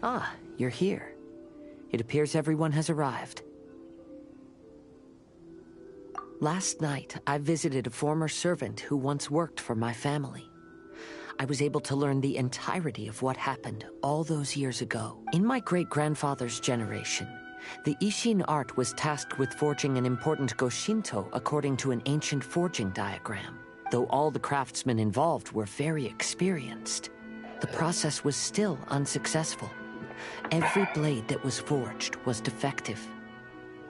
Ah, you're here. It appears everyone has arrived. Last night, I visited a former servant who once worked for my family. I was able to learn the entirety of what happened all those years ago. In my great-grandfather's generation, the Ishin art was tasked with forging an important Goshinto according to an ancient forging diagram. Though all the craftsmen involved were very experienced, the process was still unsuccessful. Every blade that was forged was defective.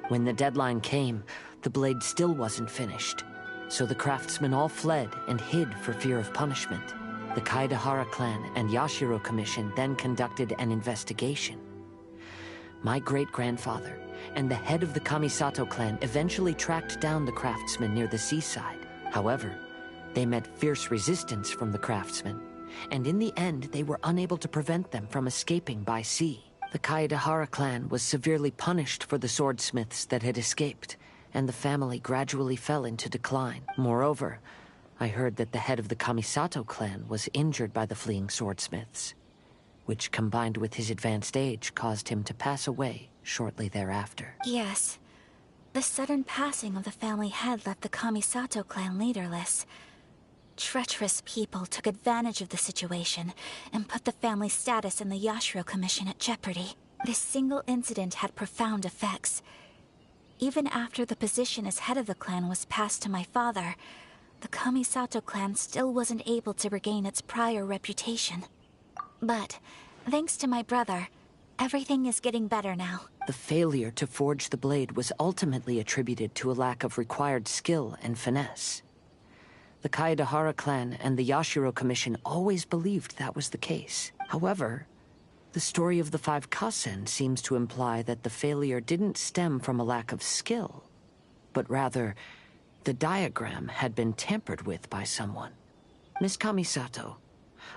When the deadline came, the blade still wasn't finished, so the craftsmen all fled and hid for fear of punishment. The Kaedahara clan and Yashiro Commission then conducted an investigation. My great-grandfather and the head of the Kamisato clan eventually tracked down the craftsmen near the seaside. However, they met fierce resistance from the craftsmen, and in the end they were unable to prevent them from escaping by sea. The Kaedahara clan was severely punished for the swordsmiths that had escaped, and the family gradually fell into decline. Moreover, I heard that the head of the Kamisato clan was injured by the fleeing swordsmiths, which combined with his advanced age caused him to pass away shortly thereafter. Yes. The sudden passing of the family head left the Kamisato clan leaderless. Treacherous people took advantage of the situation and put the family's status in the Yashiro Commission at jeopardy. This single incident had profound effects. Even after the position as head of the clan was passed to my father, the Kamisato clan still wasn't able to regain its prior reputation. But, thanks to my brother, everything is getting better now. The failure to forge the blade was ultimately attributed to a lack of required skill and finesse. The Kaedahara clan and the Yashiro Commission always believed that was the case. However, the story of the 5 Kasen seems to imply that the failure didn't stem from a lack of skill, but rather, the diagram had been tampered with by someone. Miss Kamisato,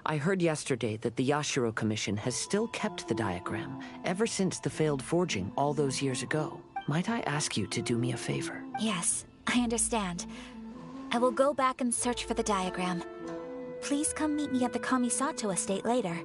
I heard yesterday that the Yashiro Commission has still kept the diagram ever since the failed forging all those years ago. Might I ask you to do me a favor? Yes, I understand. I will go back and search for the diagram. Please come meet me at the Kamisato estate later.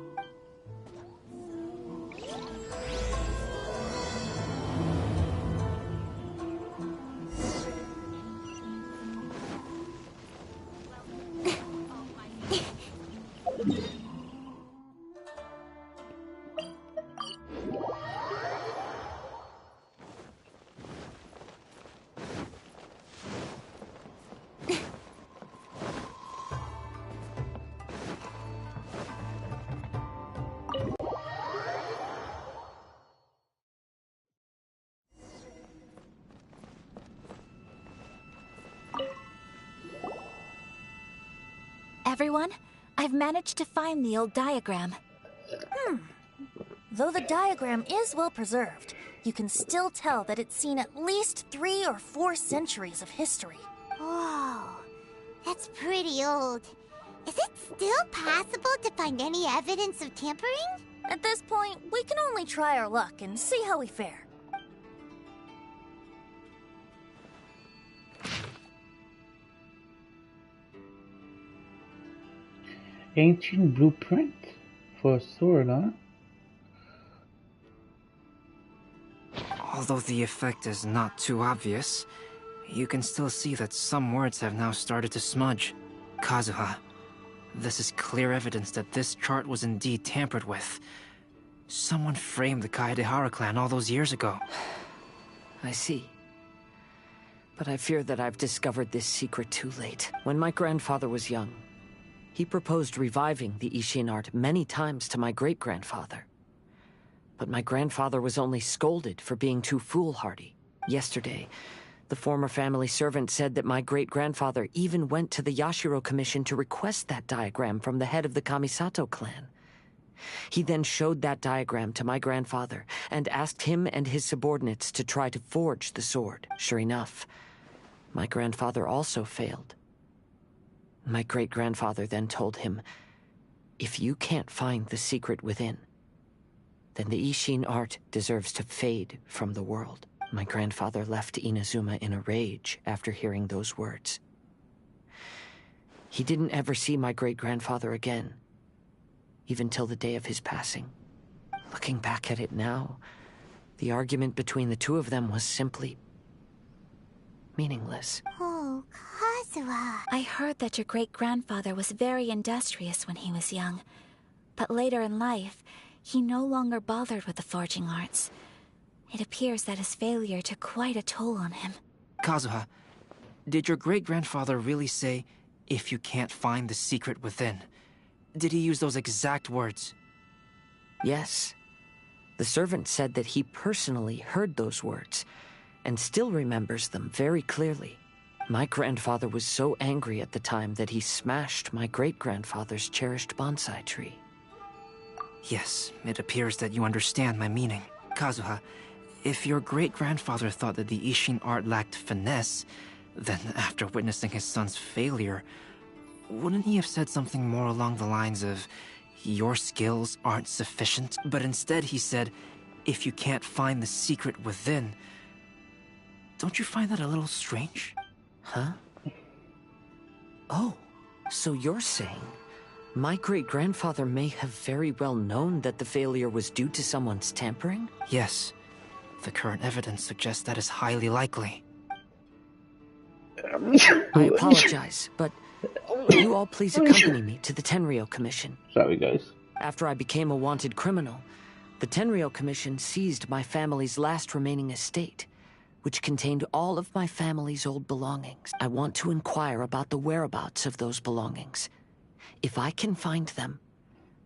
Everyone, I've managed to find the old diagram. Though the diagram is well preserved, you can still tell that it's seen at least 3 or 4 centuries of history. Whoa, that's pretty old. Is it still possible to find any evidence of tampering? At this point, we can only try our luck and see how we fare. Ancient blueprint for a sword, huh? Although the effect is not too obvious, you can still see that some words have now started to smudge. Kazuha, this is clear evidence that this chart was indeed tampered with. Someone framed the Kaedahara clan all those years ago. I see. But I fear that I've discovered this secret too late. When my grandfather was young, he proposed reviving the Ishin art many times to my great-grandfather. But my grandfather was only scolded for being too foolhardy. Yesterday, the former family servant said that my great-grandfather even went to the Yashiro Commission to request that diagram from the head of the Kamisato clan. He then showed that diagram to my grandfather and asked him and his subordinates to try to forge the sword. Sure enough, my grandfather also failed. My great-grandfather then told him, if you can't find the secret within, then the Ishin art deserves to fade from the world. My grandfather left Inazuma in a rage after hearing those words. He didn't ever see my great-grandfather again, even till the day of his passing. Looking back at it now, the argument between the two of them was simply meaningless. Oh, Kazuha. I heard that your great-grandfather was very industrious when he was young, but later in life, he no longer bothered with the forging arts. It appears that his failure took quite a toll on him. Kazuha, did your great-grandfather really say, "If you can't find the secret within"? Did he use those exact words? Yes. The servant said that he personally heard those words, and still remembers them very clearly. My grandfather was so angry at the time that he smashed my great-grandfather's cherished bonsai tree. Yes, it appears that you understand my meaning. Kazuha, if your great-grandfather thought that the Ishin art lacked finesse, then after witnessing his son's failure, wouldn't he have said something more along the lines of, "Your skills aren't sufficient"? But instead he said, "If you can't find the secret within." Don't you find that a little strange? Huh? Oh, so you're saying my great-grandfather may have very well known that the failure was due to someone's tampering? Yes. The current evidence suggests that is highly likely. I apologize, but will you all please accompany me to the Tenryou Commission? Sorry, guys. After I became a wanted criminal, the Tenryou Commission seized my family's last remaining estate, which contained all of my family's old belongings. I want to inquire about the whereabouts of those belongings. If I can find them,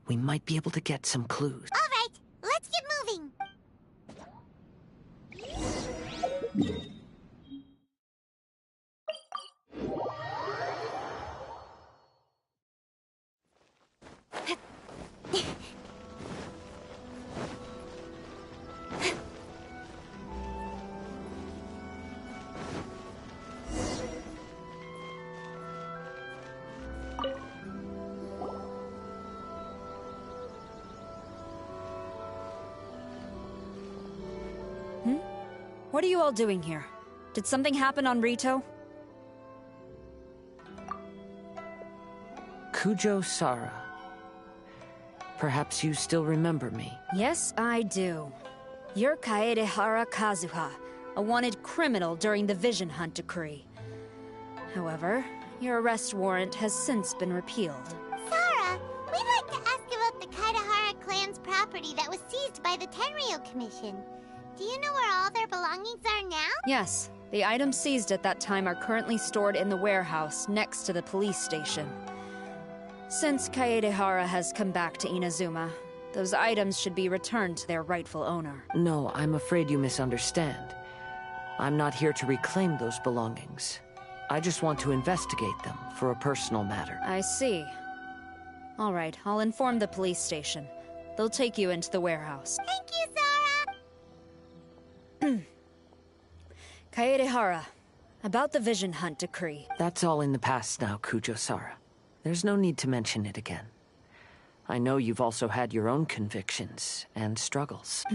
we might be able to get some clues. All right, let's get moving. What are you all doing here? Did something happen on Rito? Kujo Sara. Perhaps you still remember me. Yes, I do. You're Kaedehara Kazuha, a wanted criminal during the Vision Hunt decree. However, your arrest warrant has since been repealed. Sara, we'd like to ask about the Kaedehara clan's property that was seized by the Tenryou Commission. Do you know where all their belongings are now? Yes, the items seized at that time are currently stored in the warehouse next to the police station. Since Kaedehara has come back to Inazuma, those items should be returned to their rightful owner. No, I'm afraid you misunderstand. I'm not here to reclaim those belongings. I just want to investigate them for a personal matter. I see. All right, I'll inform the police station. They'll take you into the warehouse. Thank you, Sara! Kaedehara, about the Vision Hunt decree. That's all in the past now, Kujo-Sara. There's no need to mention it again. I know you've also had your own convictions and struggles.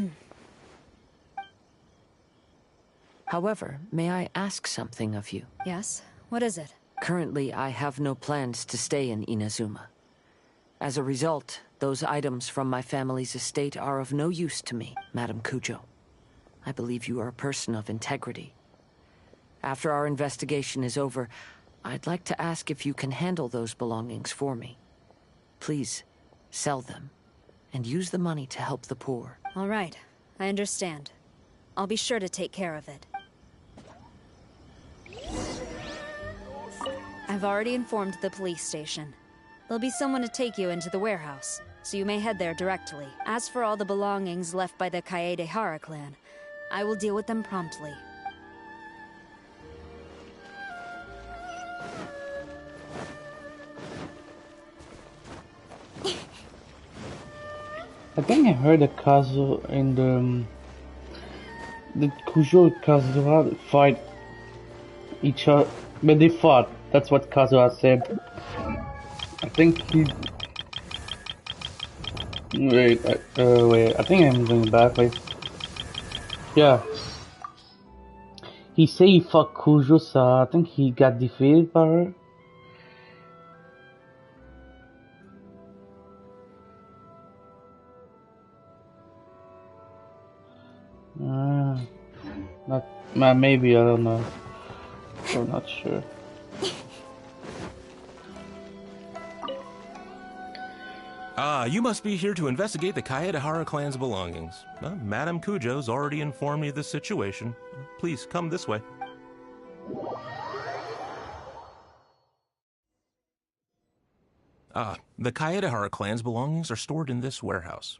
However, may I ask something of you? Yes? What is it? Currently, I have no plans to stay in Inazuma. As a result, those items from my family's estate are of no use to me, Madam Kujo. I believe you are a person of integrity. After our investigation is over, I'd like to ask if you can handle those belongings for me. Please, sell them, and use the money to help the poor. All right, I understand. I'll be sure to take care of it. I've already informed the police station. There'll be someone to take you into the warehouse, so you may head there directly. As for all the belongings left by the Kaedehara clan, I will deal with them promptly. I think I heard a Kazu in the Kujo and Kazuha fight each other. But they fought. That's what Kazuha said. I think he. Wait, wait. I think I'm going back. Wait. Yeah. He said he fought Kujo, so I think he got defeated by her. Not, maybe, I don't know. I'm not sure. You must be here to investigate the Kaedehara clan's belongings. Madame Kujo's already informed me of the situation. Please come this way. The Kaedehara clan's belongings are stored in this warehouse.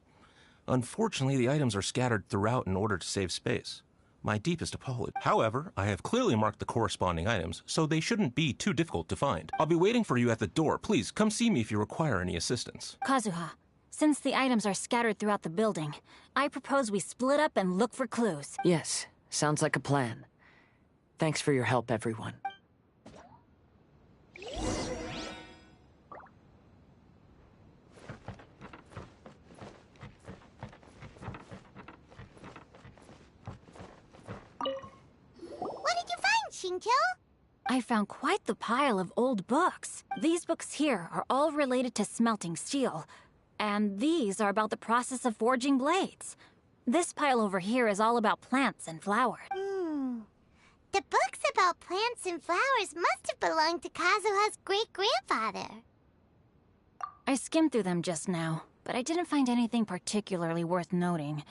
Unfortunately, the items are scattered throughout in order to save space. My deepest apologies. However, I have clearly marked the corresponding items, so they shouldn't be too difficult to find. I'll be waiting for you at the door. Please, come see me if you require any assistance. Kazuha, since the items are scattered throughout the building, I propose we split up and look for clues. Yes, sounds like a plan. Thanks for your help, everyone. What did you find, Shinjo? I found quite the pile of old books. These books here are all related to smelting steel, and these are about the process of forging blades. This pile over here is all about plants and flowers. The books about plants and flowers must have belonged to Kazuha's great-grandfather. I skimmed through them just now, but I didn't find anything particularly worth noting.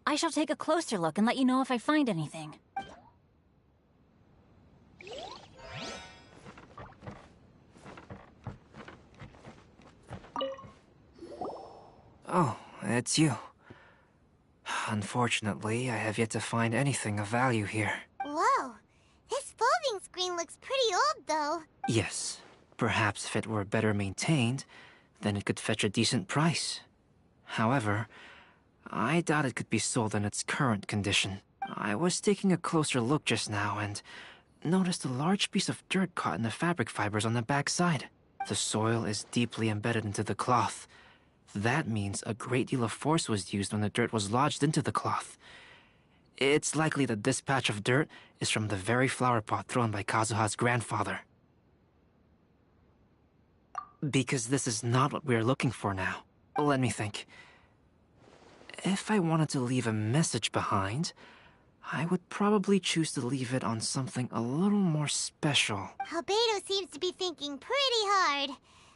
I shall take a closer look and let you know if I find anything. Oh, it's you. Unfortunately, I have yet to find anything of value here. Whoa, this folding screen looks pretty old, though. Yes, perhaps if it were better maintained, then it could fetch a decent price. However, I doubt it could be sold in its current condition. I was taking a closer look just now and noticed a large piece of dirt caught in the fabric fibers on the back side. The soil is deeply embedded into the cloth. That means a great deal of force was used when the dirt was lodged into the cloth. It's likely that this patch of dirt is from the very flower pot thrown by Kazuha's grandfather. Because this is not what we're looking for now. Let me think. If I wanted to leave a message behind, I would probably choose to leave it on something a little more special. Albedo seems to be thinking pretty hard.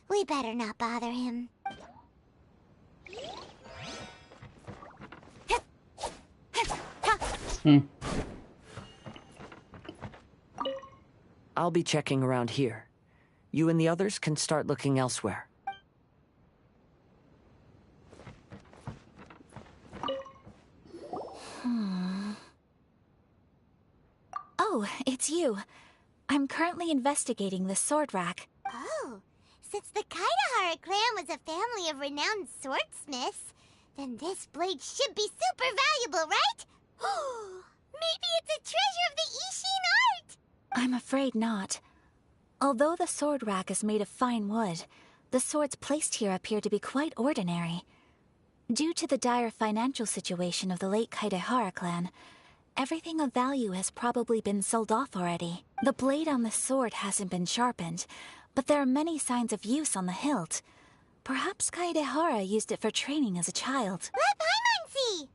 We better not bother him. I'll be checking around here. You and the others can start looking elsewhere. Oh, it's you. I'm currently investigating the sword rack. Oh, since the Kaedehara clan was a family of renowned swordsmiths, then this blade should be super valuable, right? Maybe it's a treasure of the Ishin art! I'm afraid not. Although the sword rack is made of fine wood, the swords placed here appear to be quite ordinary. Due to the dire financial situation of the late Kaedehara clan, everything of value has probably been sold off already. The blade on the sword hasn't been sharpened, but there are many signs of use on the hilt. Perhaps Kaedehara used it for training as a child. Let Paimon see!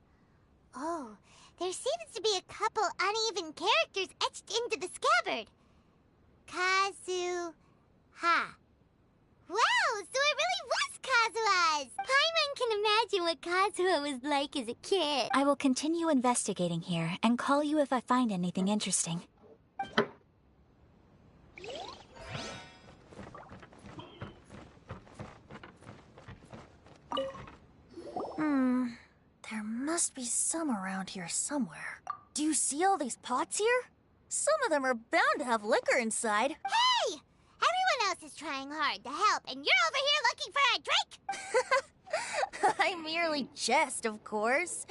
Oh, there seems to be a couple uneven characters etched into the scabbard. Kazuha. Wow, so it really was Kazuha's! Paimon can imagine what Kazuha was like as a kid. I will continue investigating here and call you if I find anything interesting. There must be some around here somewhere. Do you see all these pots here? Some of them are bound to have liquor inside. Hey! Everyone else is trying hard to help, and you're over here looking for a drink? I merely jest, of course.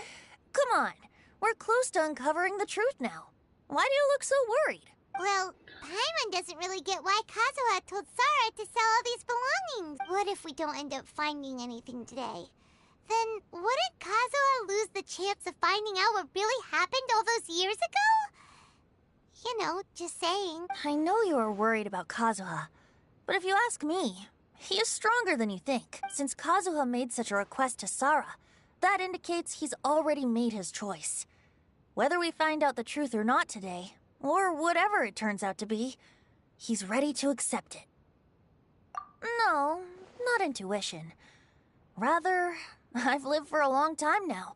Come on, we're close to uncovering the truth now. Why do you look so worried? Well, Paimon doesn't really get why Kazuha told Sarah to sell all these belongings. What if we don't end up finding anything today? Then wouldn't Kazuha lose the chance of finding out what really happened all those years ago? You know, just saying. I know you are worried about Kazuha, but if you ask me, he is stronger than you think. Since Kazuha made such a request to Sarah, that indicates he's already made his choice. Whether we find out the truth or not today, or whatever it turns out to be, he's ready to accept it. No, not intuition. Rather, I've lived for a long time now,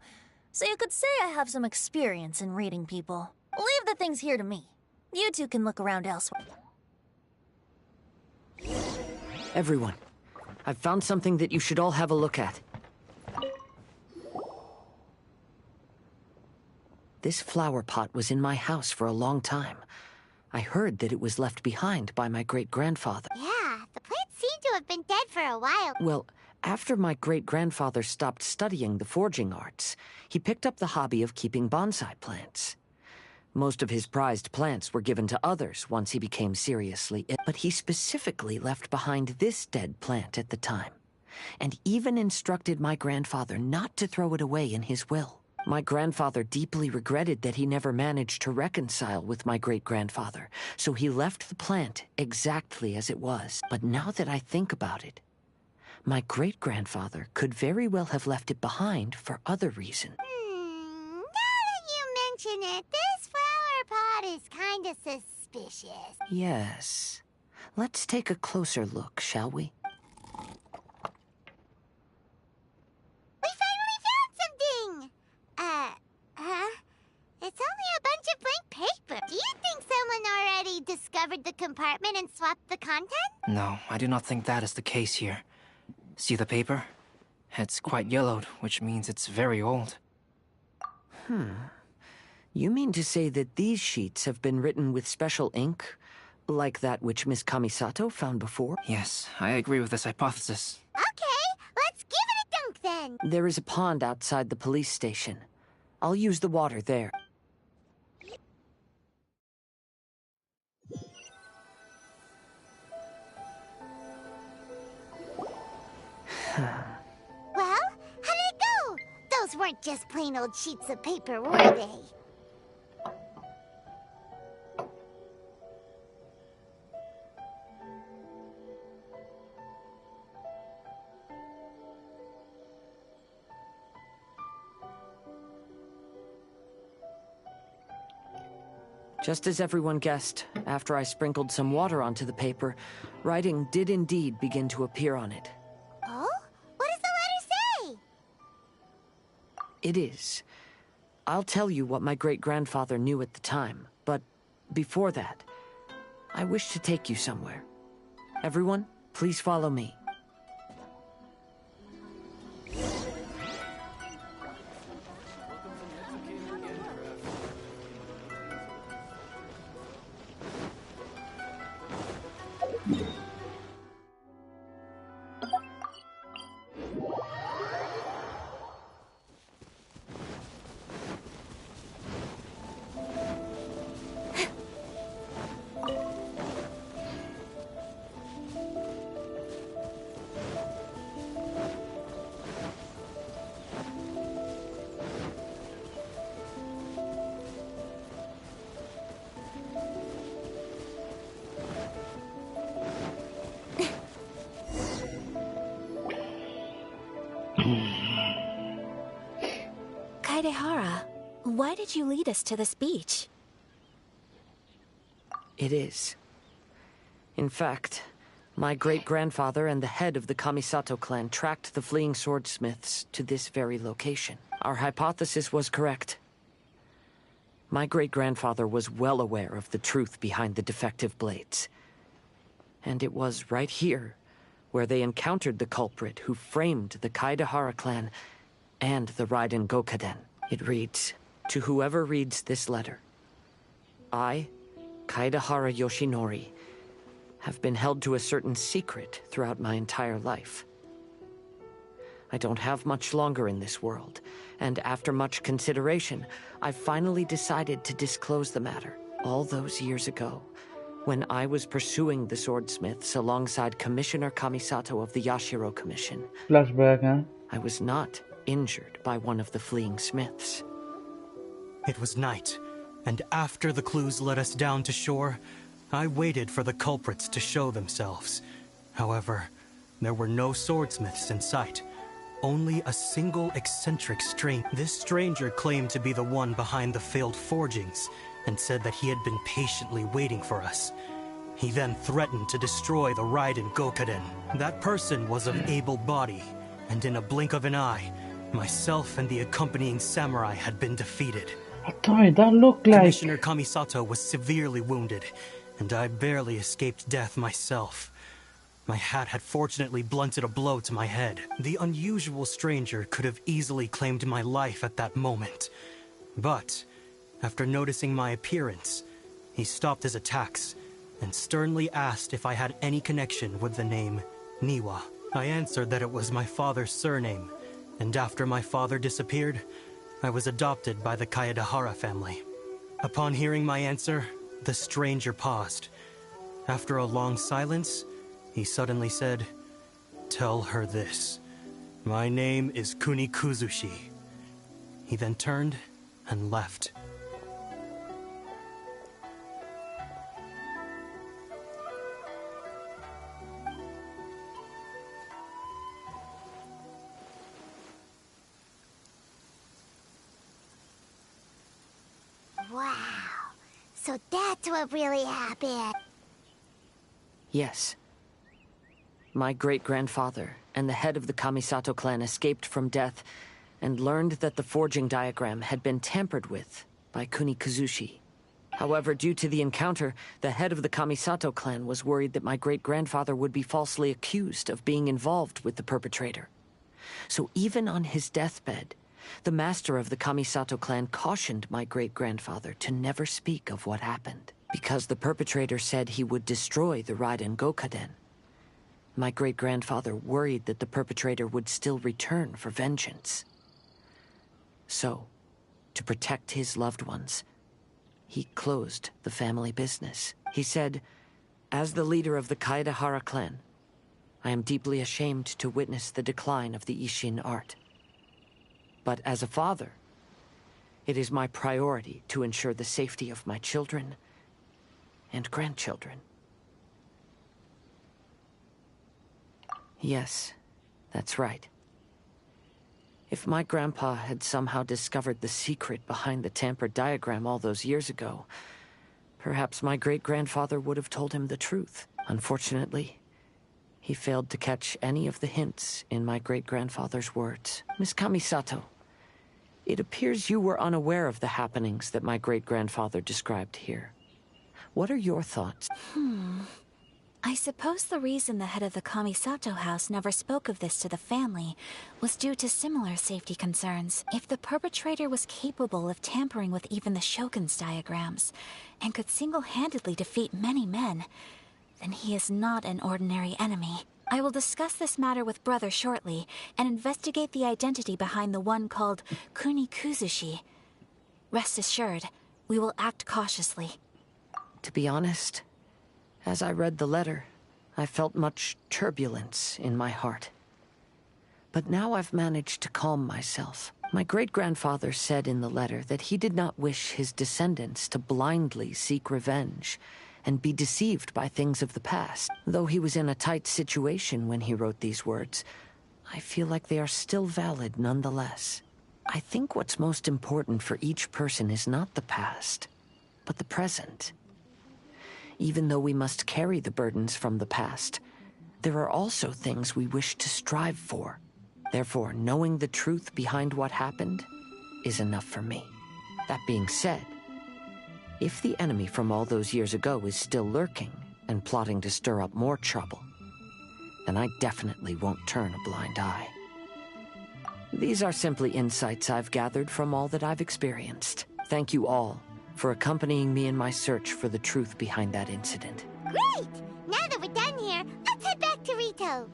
so you could say I have some experience in reading people. Leave the things here to me. You two can look around elsewhere. Everyone, I've found something that you should all have a look at. This flower pot was in my house for a long time. I heard that it was left behind by my great-grandfather. Yeah, the plant seemed to have been dead for a while. Well, after my great-grandfather stopped studying the forging arts, he picked up the hobby of keeping bonsai plants. Most of his prized plants were given to others once he became seriously ill, but he specifically left behind this dead plant at the time, and even instructed my grandfather not to throw it away in his will. My grandfather deeply regretted that he never managed to reconcile with my great-grandfather, so he left the plant exactly as it was. But now that I think about it, my great-grandfather could very well have left it behind for other reason. Now that you mention it, this flower pot is kinda suspicious. Yes. Let's take a closer look, shall we? We finally found something! It's only a bunch of blank paper. Do you think someone already discovered the compartment and swapped the content? No, I do not think that is the case here. See the paper? It's quite yellowed, which means it's very old. You mean to say that these sheets have been written with special ink, like that which Miss Kamisato found before? Yes, I agree with this hypothesis. Okay, let's give it a dunk then. There is a pond outside the police station. I'll use the water there. Well, how did it go? Those weren't just plain old sheets of paper, were they? Just as everyone guessed, after I sprinkled some water onto the paper, writing did indeed begin to appear on it. Oh? What does the letter say? It is. I'll tell you what my great-grandfather knew at the time, but before that, I wish to take you somewhere. Everyone, please follow me. Kaedehara, why did you lead us to this beach? It is. In fact, my great-grandfather and the head of the Kamisato clan tracked the fleeing swordsmiths to this very location. Our hypothesis was correct. My great-grandfather was well aware of the truth behind the defective blades. And it was right here where they encountered the culprit who framed the Kaedehara clan and the Raiden Gokaden. It reads, "To whoever reads this letter, I, Kaedehara Yoshinori, have been held to a certain secret throughout my entire life. I don't have much longer in this world, and after much consideration, I finally decided to disclose the matter. All those years ago, when I was pursuing the swordsmiths alongside Commissioner Kamisato of the Yashiro Commission, Flashback, huh? I was not injured by one of the fleeing smiths. It was night, and after the clues led us down to shore, I waited for the culprits to show themselves. However, there were no swordsmiths in sight, only a single eccentric stranger. This stranger claimed to be the one behind the failed forgings, and said that he had been patiently waiting for us. He then threatened to destroy the Raiden Gokaden. That person was of able body, and in a blink of an eye, myself and the accompanying samurai had been defeated. What did that look like? Commissioner Kamisato was severely wounded, and I barely escaped death myself. My hat had fortunately blunted a blow to my head. The unusual stranger could have easily claimed my life at that moment. But, after noticing my appearance, he stopped his attacks and sternly asked if I had any connection with the name Niwa. I answered that it was my father's surname, and after my father disappeared, I was adopted by the Kaedahara family. Upon hearing my answer, the stranger paused. After a long silence, he suddenly said, "Tell her this. My name is Kunikuzushi." He then turned and left. Wow. So that's what really happened. Yes. My great-grandfather and the head of the Kamisato clan escaped from death and learned that the forging diagram had been tampered with by Kunikuzushi. However, due to the encounter, the head of the Kamisato clan was worried that my great-grandfather would be falsely accused of being involved with the perpetrator. So even on his deathbed, the master of the Kamisato clan cautioned my great-grandfather to never speak of what happened, because the perpetrator said he would destroy the Raiden Gokaden. My great-grandfather worried that the perpetrator would still return for vengeance. So, to protect his loved ones, he closed the family business. He said, "As the leader of the Kaedahara clan, I am deeply ashamed to witness the decline of the Ishin art. But as a father, it is my priority to ensure the safety of my children and grandchildren." Yes, that's right. If my grandpa had somehow discovered the secret behind the tampered diagram all those years ago, perhaps my great-grandfather would have told him the truth. Unfortunately, he failed to catch any of the hints in my great-grandfather's words. Miss Kamisato, it appears you were unaware of the happenings that my great-grandfather described here. What are your thoughts? I suppose the reason the head of the Kamisato house never spoke of this to the family was due to similar safety concerns. If the perpetrator was capable of tampering with even the Shogun's diagrams, and could single-handedly defeat many men, then he is not an ordinary enemy. I will discuss this matter with Brother shortly, and investigate the identity behind the one called Kunikuzushi. Rest assured, we will act cautiously. To be honest, as I read the letter, I felt much turbulence in my heart. But now I've managed to calm myself. My great-grandfather said in the letter that he did not wish his descendants to blindly seek revenge and be deceived by things of the past. Though he was in a tight situation when he wrote these words, I feel like they are still valid nonetheless. I think what's most important for each person is not the past, but the present. Even though we must carry the burdens from the past, there are also things we wish to strive for. Therefore, knowing the truth behind what happened is enough for me. That being said, if the enemy from all those years ago is still lurking and plotting to stir up more trouble, then I definitely won't turn a blind eye. These are simply insights I've gathered from all that I've experienced. Thank you all for accompanying me in my search for the truth behind that incident. Great! Now that we're done here, let's head back to Rito.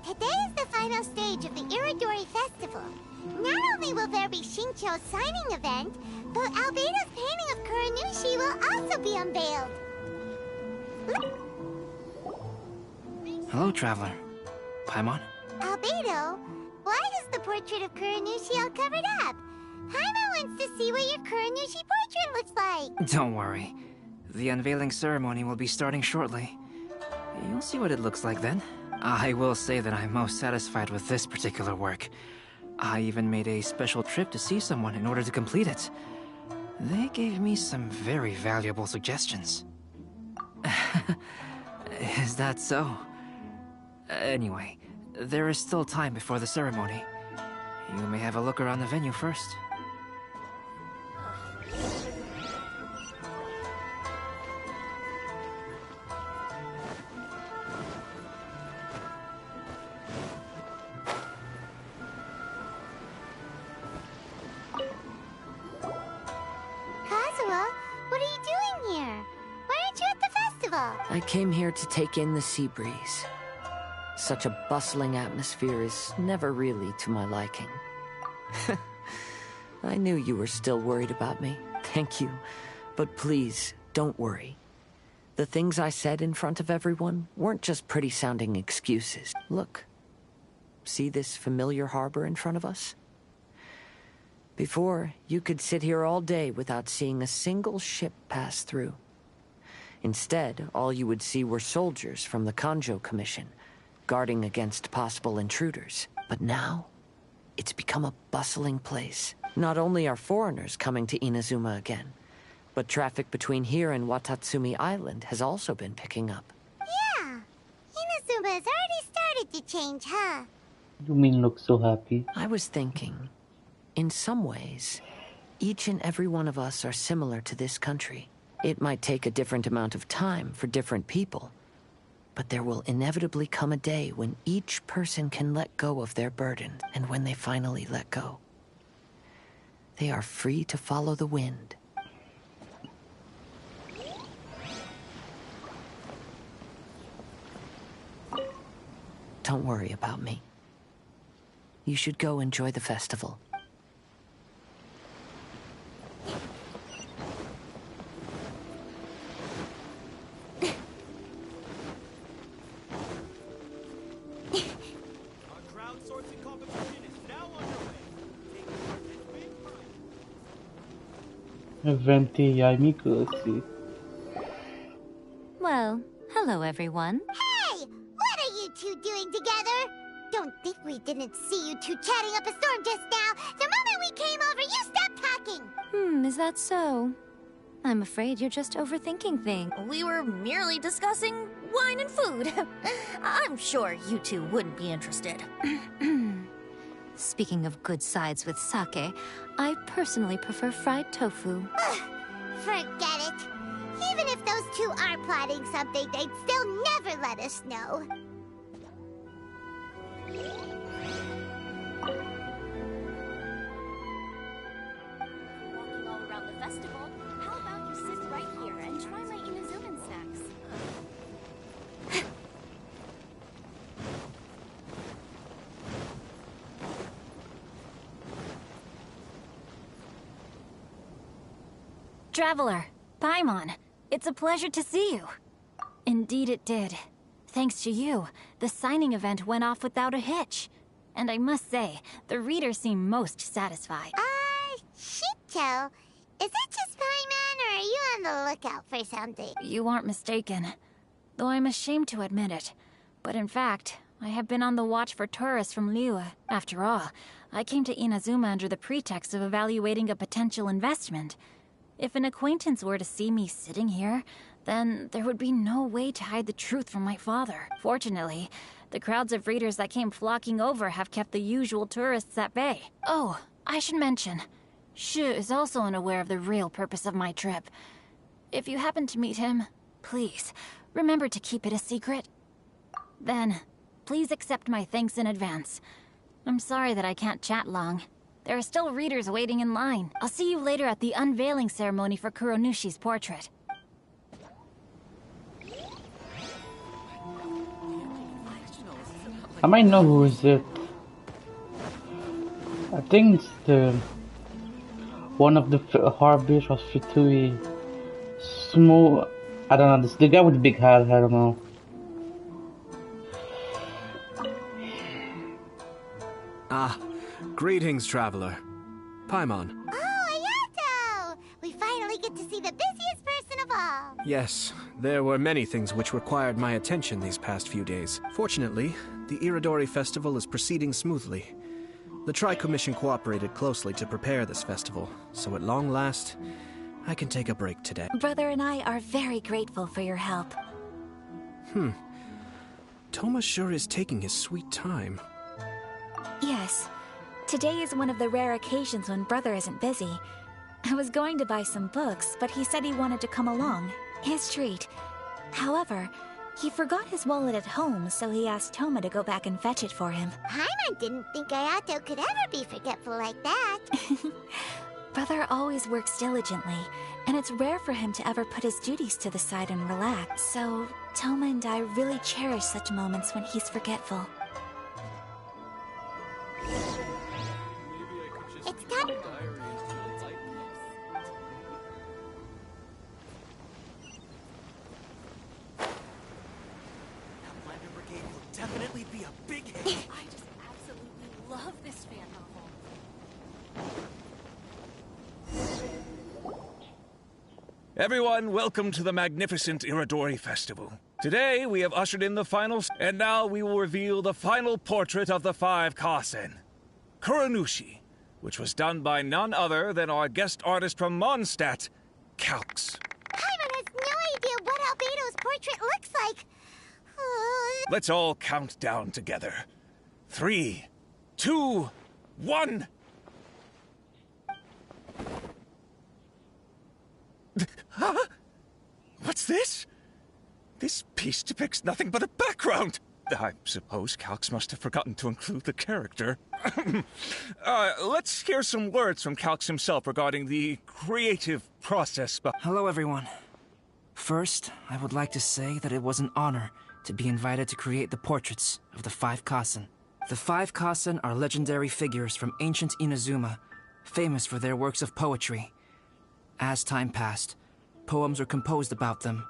Today is the final stage of the Iridori Festival. Not only will there be Shincho's signing event, but Albedo's painting of Kuranushi will also be unveiled. Hello, traveler. Paimon? Albedo, why is the portrait of Kuranushi all covered up? Paimon wants to see what your Kuranushi portrait looks like. Don't worry. The unveiling ceremony will be starting shortly. You'll see what it looks like then. I will say that I'm most satisfied with this particular work. I even made a special trip to see someone in order to complete it. They gave me some very valuable suggestions. Is that so? Anyway, there is still time before the ceremony. You may have a look around the venue first. Kazuha, what are you doing here? Why aren't you at the festival? I came here to take in the sea breeze. Such a bustling atmosphere is never really to my liking. I knew you were still worried about me. Thank you. But please, don't worry. The things I said in front of everyone weren't just pretty-sounding excuses. Look. See this familiar harbor in front of us? Before, you could sit here all day without seeing a single ship pass through. Instead, all you would see were soldiers from the Kanjo Commission, guarding against possible intruders. But now, it's become a bustling place. Not only are foreigners coming to Inazuma again, but traffic between here and Watatsumi Island has also been picking up. Yeah, Inazuma has already started to change, huh? You mean look so happy? I was thinking, in some ways, each and every one of us are similar to this country. It might take a different amount of time for different people, but there will inevitably come a day when each person can let go of their burden, and when they finally let go, they are free to follow the wind. Don't worry about me. You should go enjoy the festival. Well, hello everyone. Hey! What are you two doing together? Don't think we didn't see you two chatting up a storm just now. The moment we came over, you stopped talking. Is that so? I'm afraid you're just overthinking things. We were merely discussing wine and food. I'm sure you two wouldn't be interested. Speaking of good sides with sake, I personally prefer fried tofu. Forget it. Even if those two are plotting something, they'd still never let us know. Walking all around the festival, how about you sit right here and try my Inazuman snacks? Traveler, Paimon, it's a pleasure to see you. Indeed it did. Thanks to you, the signing event went off without a hitch. And I must say, the readers seem most satisfied. Shincho, is it just Paimon, or are you on the lookout for something? You aren't mistaken. Though I'm ashamed to admit it. But in fact, I have been on the watch for tourists from Liyue. After all, I came to Inazuma under the pretext of evaluating a potential investment. If an acquaintance were to see me sitting here, then there would be no way to hide the truth from my father. Fortunately, the crowds of readers that came flocking over have kept the usual tourists at bay. Oh, I should mention, Shu is also unaware of the real purpose of my trip. If you happen to meet him, please, remember to keep it a secret. Then, please accept my thanks in advance. I'm sorry that I can't chat long. There are still readers waiting in line. I'll see you later at the unveiling ceremony for Kuronushi's portrait. I might know who is it. I think it's the one of the harbish was Fitui. Small. I don't know. This the guy with the big hat. I don't know. Ah, greetings, traveler. Paimon. Oh, Ayato! We finally get to see the busiest person of all. Yes, there were many things which required my attention these past few days. Fortunately, the Iridori Festival is proceeding smoothly. The Tri-Commission cooperated closely to prepare this festival, so at long last, I can take a break today. Brother and I are very grateful for your help. Thomas sure is taking his sweet time. Yes. Today is one of the rare occasions when Brother isn't busy. I was going to buy some books, but he said he wanted to come along. His treat. However, he forgot his wallet at home, so he asked Toma to go back and fetch it for him. Paimon didn't think Ayato could ever be forgetful like that. Brother always works diligently, and it's rare for him to ever put his duties to the side and relax. So, Toma and I really cherish such moments when he's forgetful. It's time. Outlander Brigade will definitely be a big hit. I just absolutely love this fan novel. Everyone, welcome to the magnificent Iridori Festival. Today, we have ushered in the finals, and now we will reveal the final portrait of the 5 Kasen, Kuronushi, which was done by none other than our guest artist from Mondstadt, Calx. Paimon has no idea what Albedo's portrait looks like. Let's all count down together. 3, 2, 1. Huh? What's this? This piece depicts nothing but a background. I suppose Calx must have forgotten to include the character. Let's hear some words from Calx himself regarding the creative process. Hello, everyone. First, I would like to say that it was an honor to be invited to create the portraits of the 5 Kasen. The 5 Kasen are legendary figures from ancient Inazuma, famous for their works of poetry. As time passed, poems were composed about them,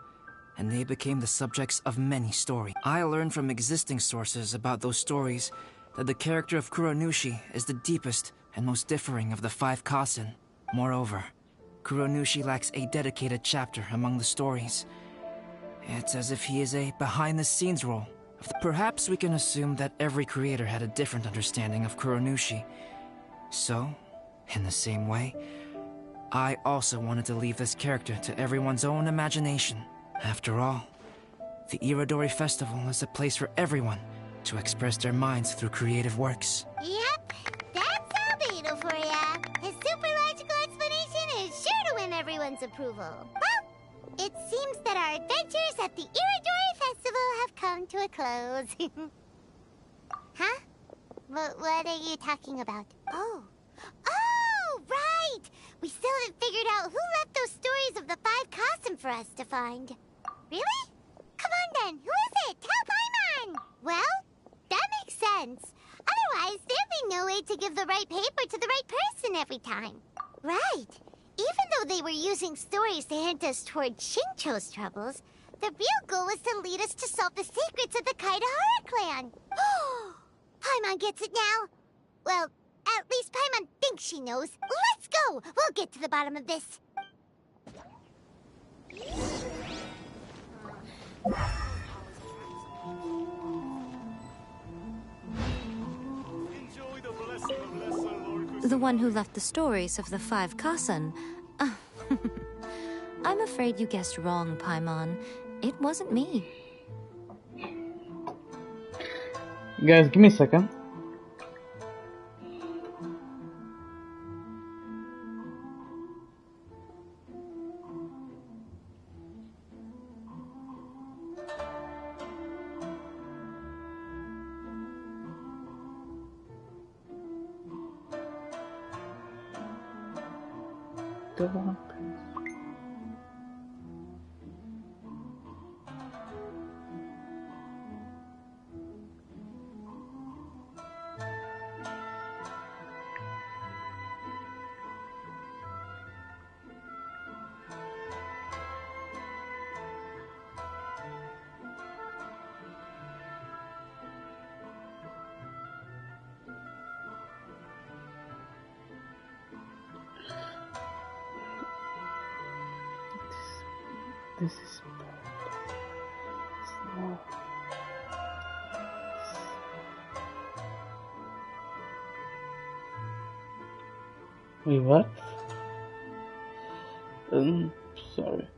and they became the subjects of many stories. I learned from existing sources about those stories that the character of Kuronushi is the deepest and most differing of the 5 Kasen. Moreover, Kuronushi lacks a dedicated chapter among the stories. It's as if he is a behind-the-scenes role. Perhaps we can assume that every creator had a different understanding of Kuronushi. So, in the same way, I also wanted to leave this character to everyone's own imagination. After all, the Iridori Festival is a place for everyone to express their minds through creative works. Yep, that's Albedo for ya. His super logical explanation is sure to win everyone's approval. Well, it seems that our adventures at the Iridori Festival have come to a close. Huh? What are you talking about? Oh, right! We still haven't figured out who left those stories of the 5 Kasen for us to find. Really? Come on then, who is it? Tell Paimon! Well, that makes sense. Otherwise, there'd be no way to give the right paper to the right person every time. Right. Even though they were using stories to hint us toward Shincho's troubles, the real goal was to lead us to solve the secrets of the Kaidahara clan. Paimon gets it now. Well, at least Paimon thinks she knows. Let's go! We'll get to the bottom of this. The one who left the stories of the 5 Kasen. I'm afraid you guessed wrong, Paimon. It wasn't me. Guys, give me a second. This is bad. It's not. Wait, what? Sorry.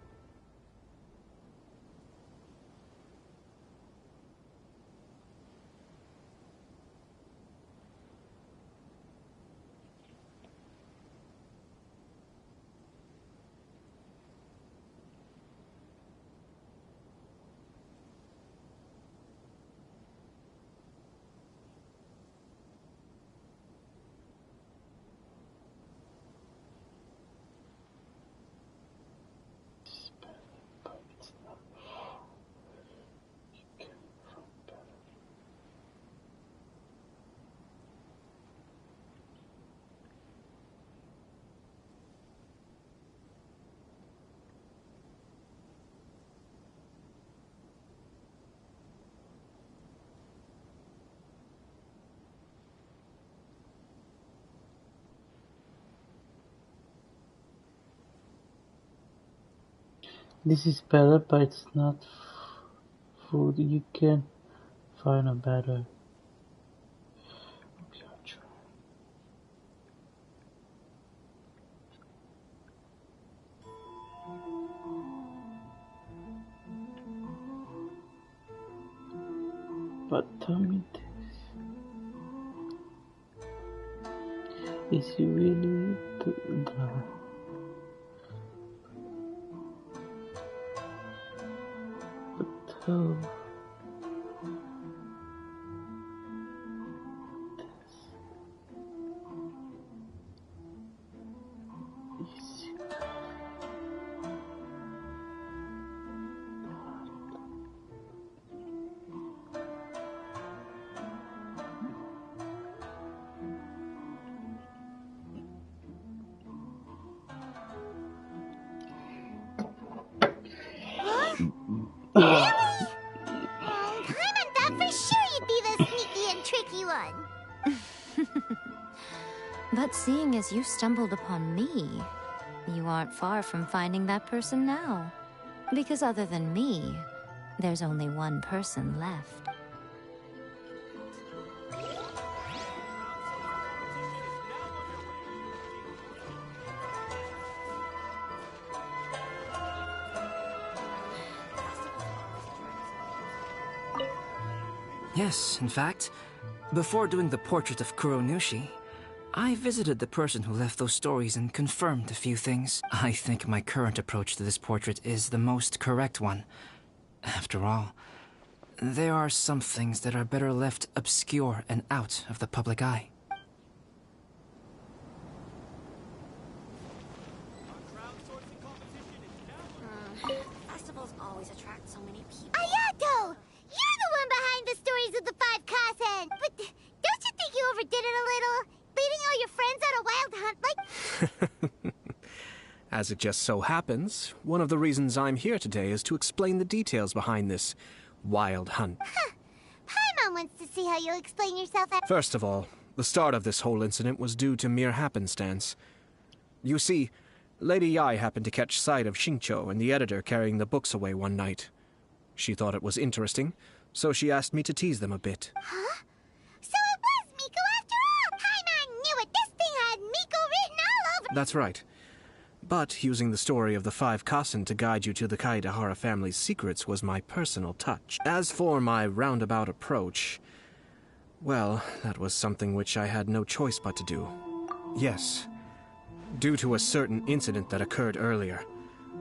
This is better, but it's not food. You can find a better. Okay, I'll try. But tell me this. Is it really good? Oh. But seeing as you stumbled upon me, you aren't far from finding that person now. Because other than me, there's only one person left. Yes, in fact, before doing the portrait of Kuronushi, I visited the person who left those stories and confirmed a few things. I think my current approach to this portrait is the most correct one. After all, there are some things that are better left obscure and out of the public eye. Festivals always attract so many people. Ayato! You're the one behind the stories of the 5 Kasen! But don't you think you overdid it a little? Leading all your friends on a wild hunt like... As it just so happens, one of the reasons I'm here today is to explain the details behind this wild hunt. Paimon wants to see how you'll explain yourself. First of all, the start of this whole incident was due to mere happenstance. You see, Lady Yai happened to catch sight of Xingqiu and the editor carrying the books away one night. She thought it was interesting, so she asked me to tease them a bit. Huh? So it was Miko after all! Paimon knew it! This thing had Miko written all over... That's right. But using the story of the 5 Kasen to guide you to the Kaedehara family's secrets was my personal touch. As for my roundabout approach, well, that was something which I had no choice but to do. Yes. Due to a certain incident that occurred earlier,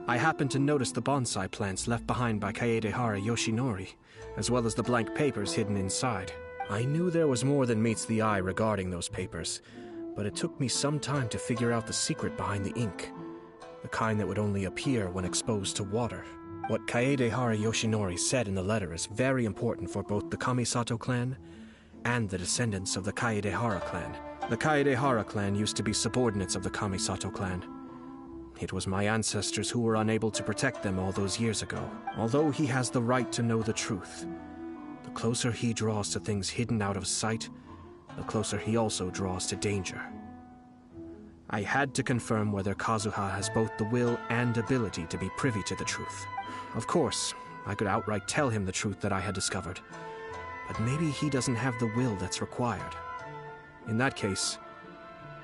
I happened to notice the bonsai plants left behind by Kaedehara Yoshinori, as well as the blank papers hidden inside. I knew there was more than meets the eye regarding those papers, but it took me some time to figure out the secret behind the ink. The kind that would only appear when exposed to water. What Kaedehara Yoshinori said in the letter is very important for both the Kamisato clan and the descendants of the Kaedehara clan. The Kaedehara clan used to be subordinates of the Kamisato clan. It was my ancestors who were unable to protect them all those years ago. Although he has the right to know the truth, the closer he draws to things hidden out of sight, the closer he also draws to danger. I had to confirm whether Kazuha has both the will and ability to be privy to the truth. Of course, I could outright tell him the truth that I had discovered, but maybe he doesn't have the will that's required. In that case,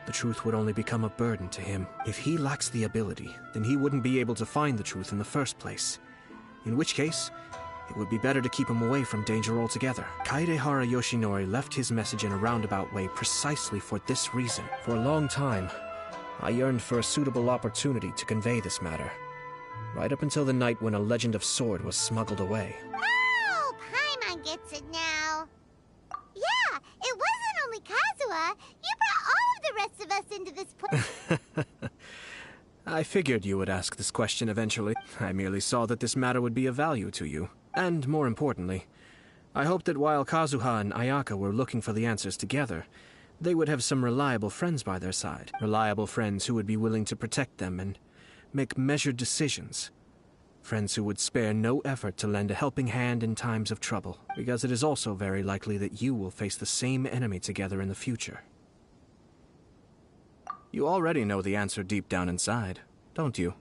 the truth would only become a burden to him. If he lacks the ability, then he wouldn't be able to find the truth in the first place. In which case, it would be better to keep him away from danger altogether. Kaedehara Yoshinori left his message in a roundabout way precisely for this reason. For a long time, I yearned for a suitable opportunity to convey this matter. Right up until the night when a legend of sword was smuggled away. Oh, Paimon gets it now. Yeah, it wasn't only Kazuha. You brought all of the rest of us into this I figured you would ask this question eventually. I merely saw that this matter would be of value to you. And more importantly, I hoped that while Kazuha and Ayaka were looking for the answers together, they would have some reliable friends by their side. Reliable friends who would be willing to protect them and make measured decisions. Friends who would spare no effort to lend a helping hand in times of trouble, because it is also very likely that you will face the same enemy together in the future. You already know the answer deep down inside, don't you?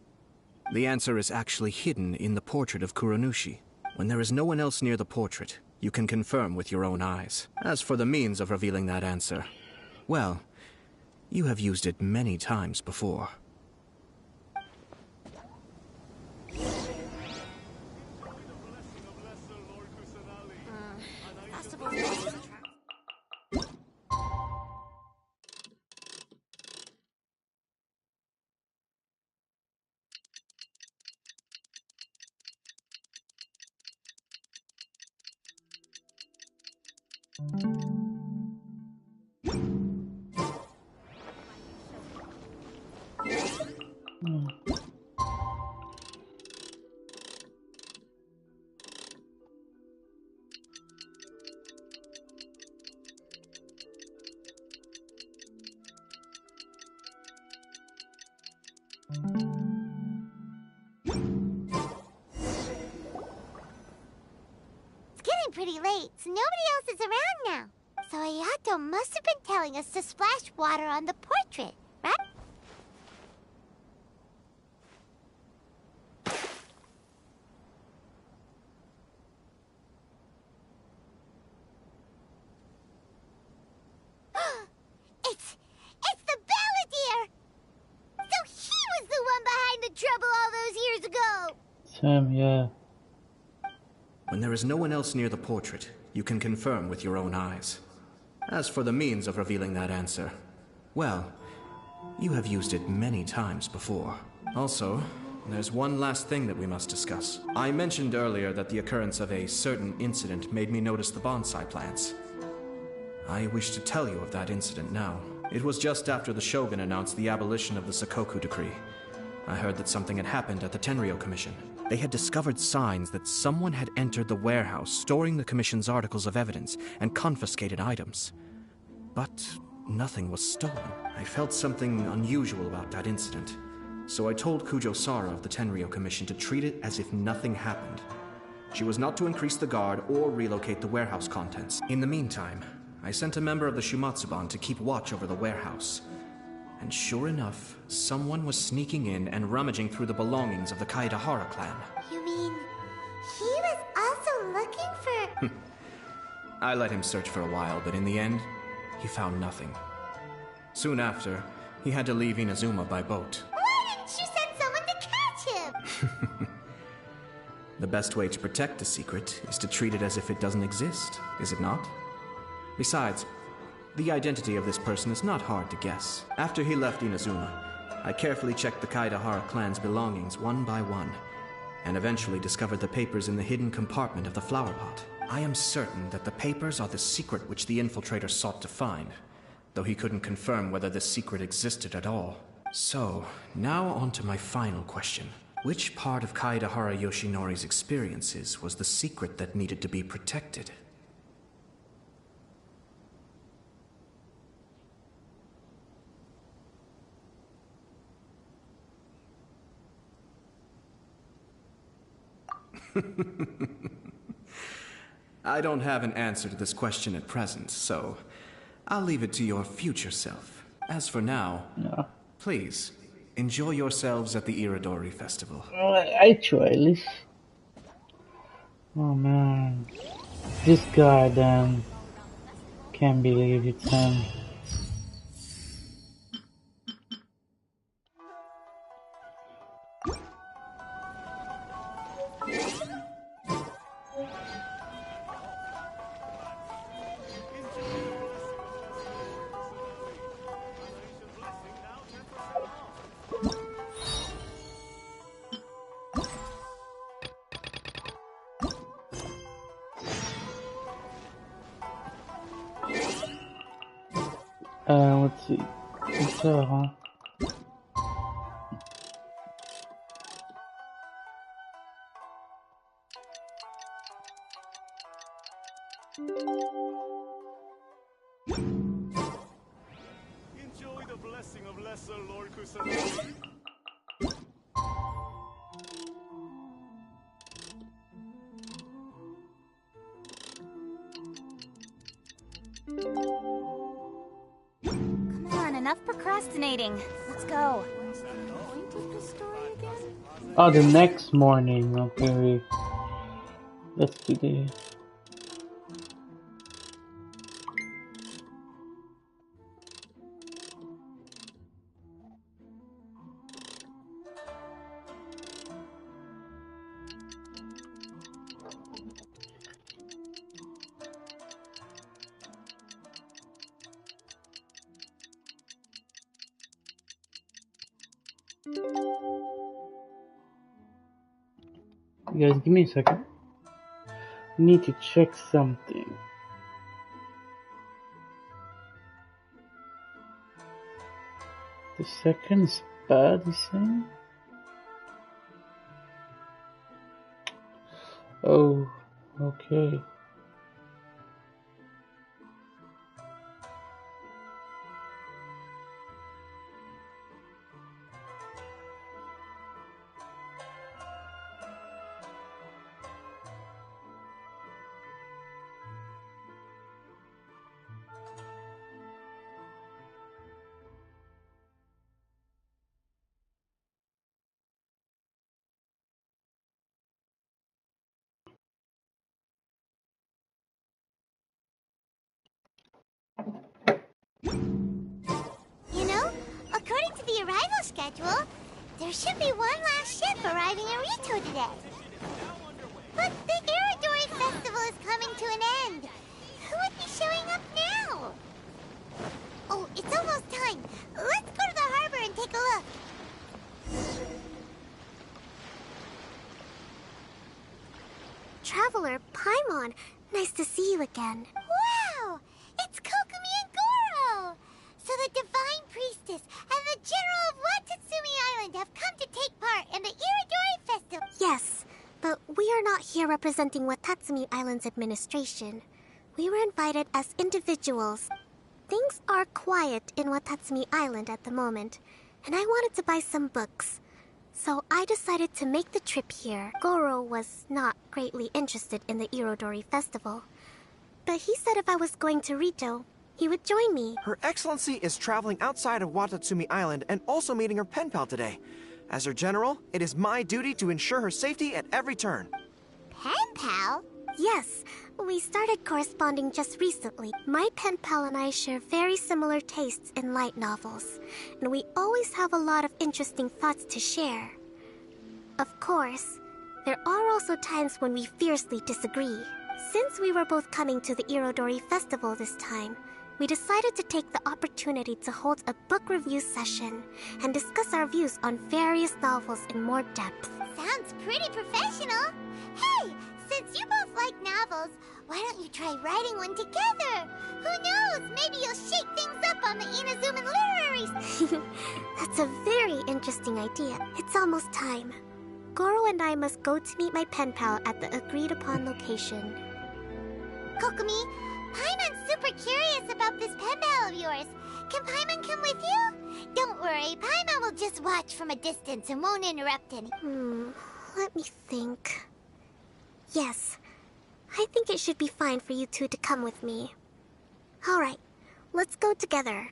The answer is actually hidden in the portrait of Kuranushi. When there is no one else near the portrait, you can confirm with your own eyes. As for the means of revealing that answer, well, you have used it many times before. Pretty late, so nobody else is around now. So Ayato must have been telling us to splash water on the portrait, right? It's the Balladeer! So he was the one behind the trouble all those years ago! Sam, yeah. When there is no one else near the portrait, you can confirm with your own eyes. As for the means of revealing that answer, well, you have used it many times before. Also, there's one last thing that we must discuss. I mentioned earlier that the occurrence of a certain incident made me notice the bonsai plants. I wish to tell you of that incident now. It was just after the Shogun announced the abolition of the Sakoku decree. I heard that something had happened at the Tenryou Commission. They had discovered signs that someone had entered the warehouse storing the Commission's articles of evidence and confiscated items. But nothing was stolen. I felt something unusual about that incident, so I told Kujo-Sara of the Tenryou Commission to treat it as if nothing happened. She was not to increase the guard or relocate the warehouse contents. In the meantime, I sent a member of the Shumatsuban to keep watch over the warehouse. And sure enough, someone was sneaking in and rummaging through the belongings of the Kaedehara clan. You mean, he was also looking for... I let him search for a while, but in the end, he found nothing. Soon after, he had to leave Inazuma by boat. Why didn't you send someone to catch him? The best way to protect a secret is to treat it as if it doesn't exist, is it not? Besides, the identity of this person is not hard to guess. After he left Inazuma, I carefully checked the Kaedehara clan's belongings one by one, and eventually discovered the papers in the hidden compartment of the flower pot. I am certain that the papers are the secret which the infiltrator sought to find, though he couldn't confirm whether this secret existed at all. So, now on to my final question. Which part of Kaedehara Yoshinori's experiences was the secret that needed to be protected? I don't have an answer to this question at present, so I'll leave it to your future self. As for now, Please, enjoy yourselves at the Iridori Festival. I try at least. Oh man. This goddamn can't believe it's him. Let's see. What's up, huh? Enjoy the blessing of Lesser Lord Kusanagi. Come on, enough procrastinating. Let's go. Oh, the next morning. Okay, let's do this. You guys, give me a second. I need to check something. The second is bad, you saying? Oh, okay. You know, according to the arrival schedule, there should be one last ship arriving in Rito today. But the Iridori Festival is coming to an end. Who would be showing up now? Oh, it's almost time. Let's go to the harbor and take a look. Traveler Paimon, nice to see you again. Wow! It's Kokumi and Goro! So the Divine Priestess and the General of Watatsumi Island have come to take part in the Iridori Festival. Yes, but we are not here representing Watatsumi Island's administration. We were invited as individuals. Things are quiet in Watatsumi Island at the moment, and I wanted to buy some books. So I decided to make the trip here. Goro was not greatly interested in the Irodori Festival, but he said if I was going to Rito, he would join me. Her Excellency is traveling outside of Watatsumi Island and also meeting her pen pal today. As her general, it is my duty to ensure her safety at every turn. Pen pal? Yes, we started corresponding just recently. My pen pal and I share very similar tastes in light novels, and we always have a lot of interesting thoughts to share. Of course, there are also times when we fiercely disagree. Since we were both coming to the Irodori Festival this time, we decided to take the opportunity to hold a book review session and discuss our views on various novels in more depth. Sounds pretty professional. Hey, since you both like novels, why don't you try writing one together? Who knows, maybe you'll shake things up on the Inazuman Literary... That's a very interesting idea. It's almost time. Goro and I must go to meet my pen pal at the agreed-upon location. Kokumi, Paimon's super curious about this pen pal of yours. Can Paimon come with you? Don't worry, Paimon will just watch from a distance and won't interrupt any. Let me think. Yes, I think it should be fine for you two to come with me. Alright, let's go together.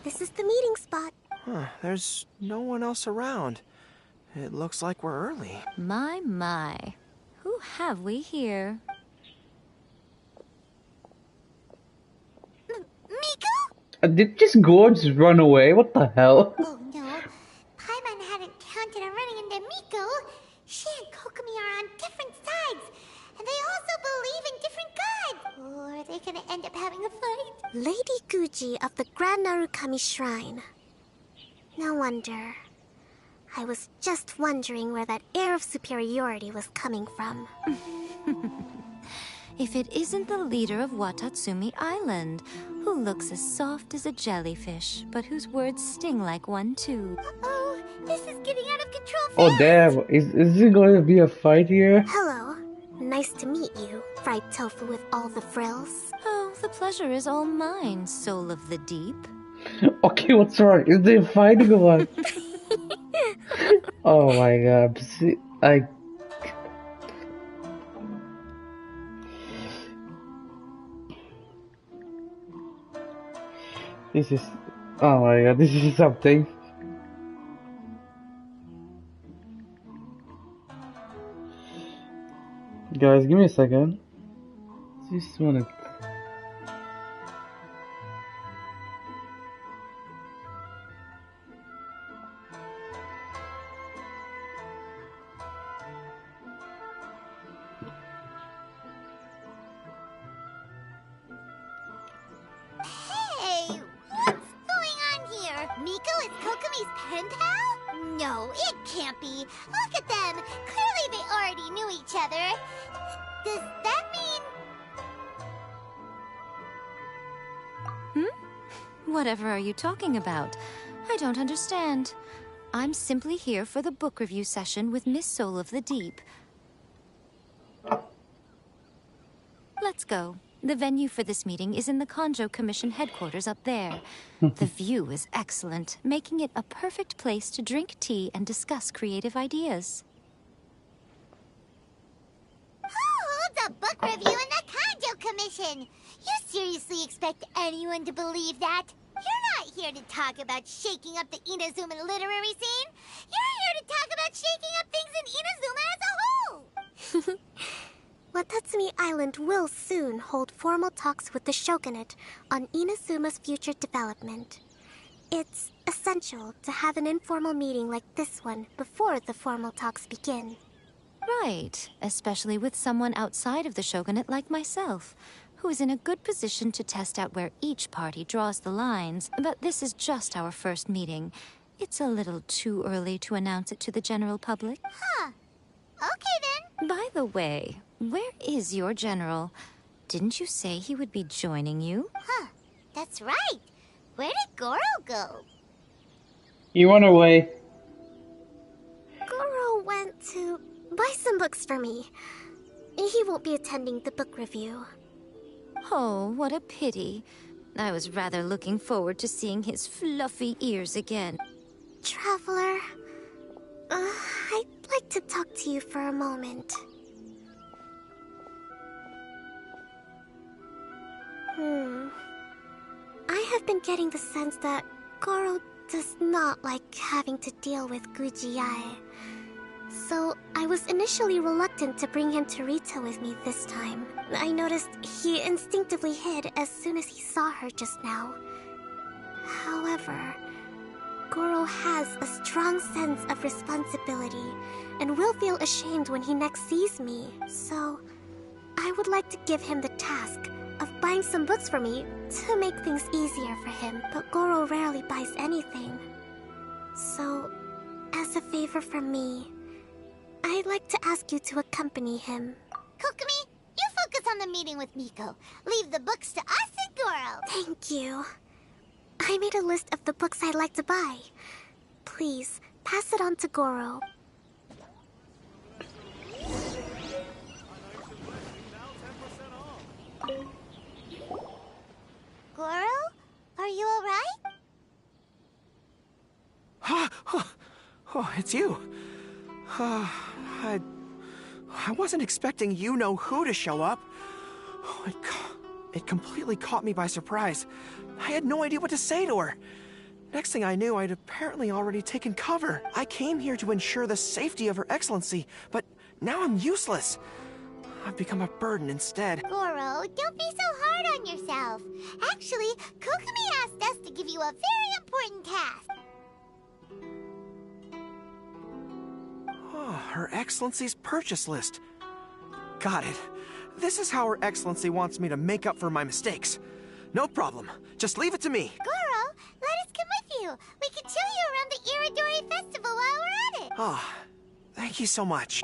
This is the meeting spot. Huh, there's no one else around. It looks like we're early. My. Who have we here? Miko? Did this gourd just run away? What the hell? Oh no. Paimon hadn't counted on running into Miko. She and Kokomi are on different sides. And they also believe in different gods. Or are they gonna end up having a fight? Lady Guji of the Grand Narukami Shrine. No wonder. I was just wondering where that air of superiority was coming from. If it isn't the leader of Watatsumi Island, who looks as soft as a jellyfish, but whose words sting like one too. Oh, this is getting out of control fast. Oh damn, is it going to be a fight here? Hello. Nice to meet you, fried tofu with all the frills. Oh, the pleasure is all mine, soul of the deep. Okay, what's wrong? Is there fighting going on? Oh my god, see, This is... Oh my god, this is something. Guys, give me a second. Just wanna... Hey, what's going on here? Miko is Kokomi's pen pal? No, it can't be. Look at them. Clearly they already knew each other. Does that mean... Whatever are you talking about? I don't understand. I'm simply here for the book review session with Miss Soul of the Deep. Let's go. The venue for this meeting is in the Konjo Commission headquarters up there. The view is excellent, making it a perfect place to drink tea and discuss creative ideas. Who holds a book review in the Konjo Commission? You seriously expect anyone to believe that? You're not here to talk about shaking up the Inazuma literary scene. You're here to talk about shaking up things in Inazuma as a whole. Watatsumi Island will soon hold formal talks with the shogunate on Inazuma's future development. It's essential to have an informal meeting like this one before the formal talks begin. Right, especially with someone outside of the shogunate like myself, who is in a good position to test out where each party draws the lines. But this is just our first meeting. It's a little too early to announce it to the general public. Huh. Okay then. By the way, where is your general? Didn't you say he would be joining you? Huh. That's right. Where did Goro go? He went away. Goro went to buy some books for me. He won't be attending the book review. Oh, what a pity. I was rather looking forward to seeing his fluffy ears again. Traveler, I'd like to talk to you for a moment. I have been getting the sense that Goro does not like having to deal with Gujiae. So I was initially reluctant to bring him to Rita with me this time. I noticed he instinctively hid as soon as he saw her just now. However, Goro has a strong sense of responsibility and will feel ashamed when he next sees me. So I would like to give him the task of buying some books for me to make things easier for him. But Goro rarely buys anything. So, as a favor from me, I'd like to ask you to accompany him. Kokomi, you focus on the meeting with Miko. Leave the books to us and Goro. Thank you. I made a list of the books I'd like to buy. Please, pass it on to Goro. Goro? Are you alright? Oh, it's you. I wasn't expecting you-know-who to show up. Oh my god. It completely caught me by surprise. I had no idea what to say to her. Next thing I knew, I'd apparently already taken cover. I came here to ensure the safety of Her Excellency, but now I'm useless. I've become a burden instead. Goro, don't be so hard on yourself. Actually, Kokumi asked us to give you a very important task. Oh, Her Excellency's purchase list. Got it. This is how Her Excellency wants me to make up for my mistakes. No problem. Just leave it to me. Goro, let us come with you. We can show you around the Iridori Festival while we're at it. Ah, thank you so much.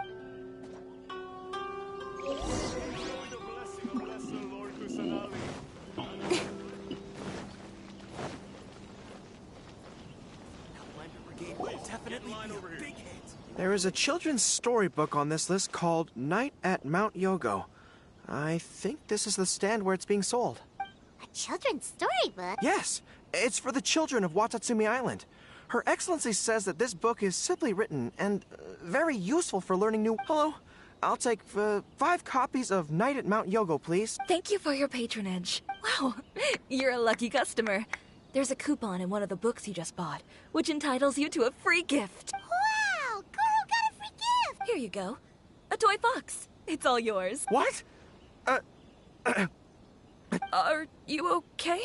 There is a children's storybook on this list called Night at Mount Yogo. I think this is the stand where it's being sold. A children's storybook? Yes, it's for the children of Watatsumi Island. Her Excellency says that this book is simply written and very useful for learning new... Hello, I'll take 5 copies of Night at Mount Yogo, please. Thank you for your patronage. Wow, you're a lucky customer. There's a coupon in one of the books you just bought, which entitles you to a free gift. Wow, Goro got a free gift! Here you go. A toy fox. It's all yours. What? Are you okay?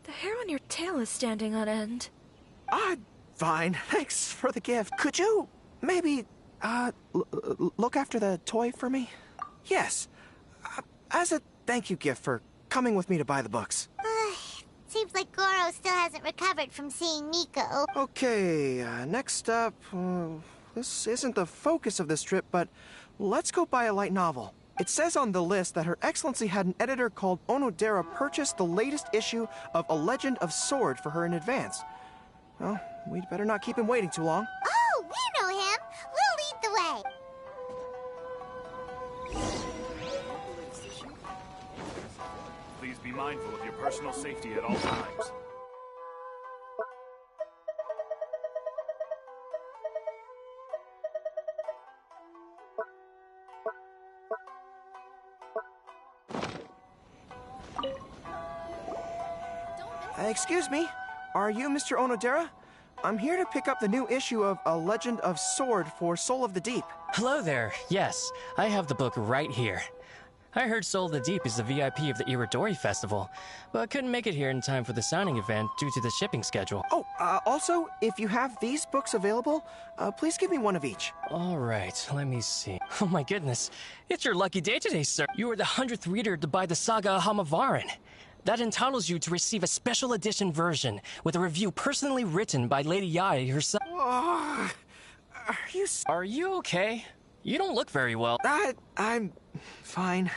The hair on your tail is standing on end. Fine. Thanks for the gift. Could you maybe, look after the toy for me? Yes. As a thank you gift for coming with me to buy the books. Seems like Goro still hasn't recovered from seeing Miko. Okay, next up, this isn't the focus of this trip, but let's go buy a light novel. It says on the list that Her Excellency had an editor called Onodera purchase the latest issue of A Legend of Sword for her in advance. Well, we'd better not keep him waiting too long. Oh, we know him! We'll lead the way! Please be mindful of your personal safety at all times. Excuse me, are you Mr. Onodera? I'm here to pick up the new issue of A Legend of Sword for Soul of the Deep. Hello there. Yes, I have the book right here. I heard Soul of the Deep is the VIP of the Iridori Festival, but couldn't make it here in time for the signing event due to the shipping schedule. Oh, also, if you have these books available, please give me one of each. All right, let me see. Oh my goodness, it's your lucky day today, sir. You were the 100th reader to buy the Saga of Hamavaran. That entitles you to receive a special edition version with a review personally written by Lady Yae herself. Are you okay? You don't look very well. I'm fine.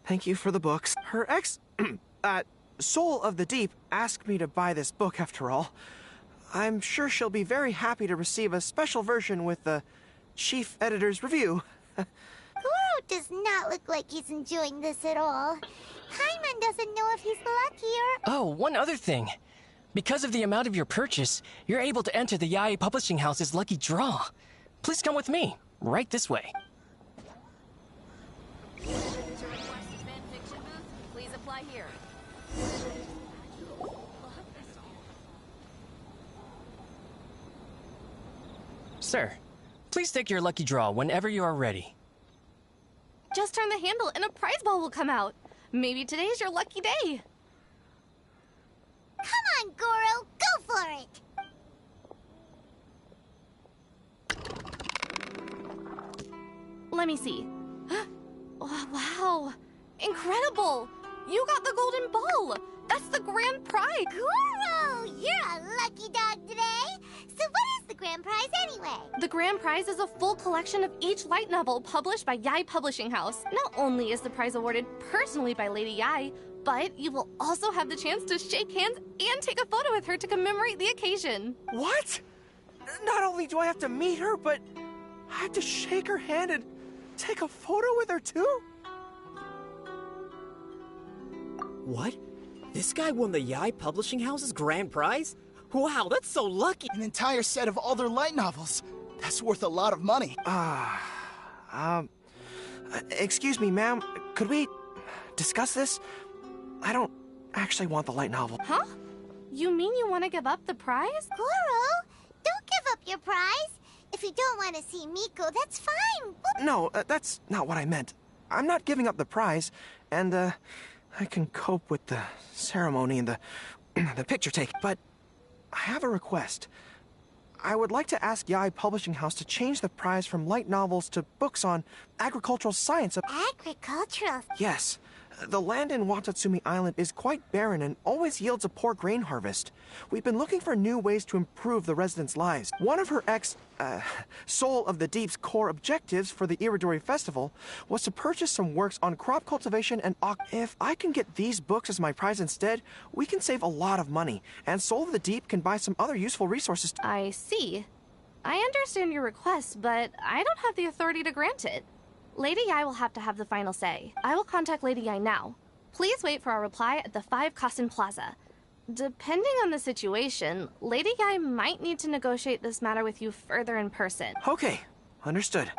Thank you for the books. Her Soul of the Deep asked me to buy this book after all. I'm sure she'll be very happy to receive a special version with the chief editor's review. Goro does not look like he's enjoying this at all. Hyman doesn't know if he's lucky or... Oh, one other thing. Because of the amount of your purchase, you're able to enter the Yae Publishing House's lucky draw. Please come with me. Right this way. To request a fan fiction booth, please apply here. Sir, please take your lucky draw whenever you are ready. Just turn the handle and a prize ball will come out. Maybe today's your lucky day. Come on, Goro, go for it! Let me see. Oh, wow. Incredible! You got the golden ball! That's the grand prize! Goro, you're a lucky dog today! So what is the grand prize anyway? The grand prize is a full collection of each light novel published by Yae Publishing House. Not only is the prize awarded personally by Lady Yae, but you will also have the chance to shake hands and take a photo with her to commemorate the occasion. What? Not only do I have to meet her, but I have to shake her hand and take a photo with her too? What? This guy won the Yae Publishing House's grand prize? Wow, that's so lucky! An entire set of all their light novels. That's worth a lot of money. Excuse me, ma'am. Could we discuss this? I don't actually want the light novel. Huh? You mean you want to give up the prize? Goro, don't give up your prize. If you don't want to see Miko, that's fine. No, that's not what I meant. I'm not giving up the prize, and, I can cope with the ceremony and the picture take, but I have a request. I would like to ask Yae Publishing House to change the prize from light novels to books on agricultural science. Agricultural? Yes. The land in Watatsumi Island is quite barren and always yields a poor grain harvest. We've been looking for new ways to improve the residents' lives. One of her Soul of the Deep's core objectives for the Iridori Festival was to purchase some works on crop cultivation and If I can get these books as my prize instead, we can save a lot of money, and Soul of the Deep can buy some other useful resources. I see. I understand your request, but I don't have the authority to grant it. Lady Yae will have to have the final say. I will contact Lady Yae now. Please wait for our reply at the 5 Kasen Plaza. Depending on the situation, Lady Yae might need to negotiate this matter with you further in person. Okay, understood.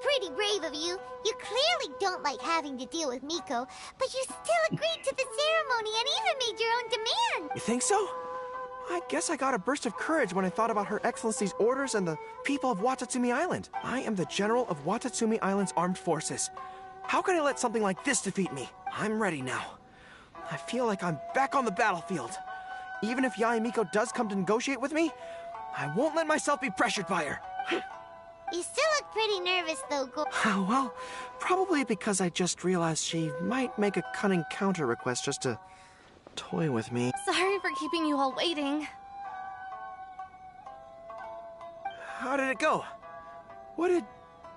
Pretty brave of you. You clearly don't like having to deal with Miko, but you still agreed to the ceremony and even made your own demand. You think so? I guess I got a burst of courage when I thought about Her Excellency's orders and the people of Watatsumi Island. I am the General of Watatsumi Island's armed forces. How can I let something like this defeat me? I'm ready now. I feel like I'm back on the battlefield. Even if Yae Miko does come to negotiate with me, I won't let myself be pressured by her. You still look pretty nervous, though, Goro. Well, probably because I just realized she might make a cunning counter request just to toy with me. Sorry for keeping you all waiting. How did it go? What did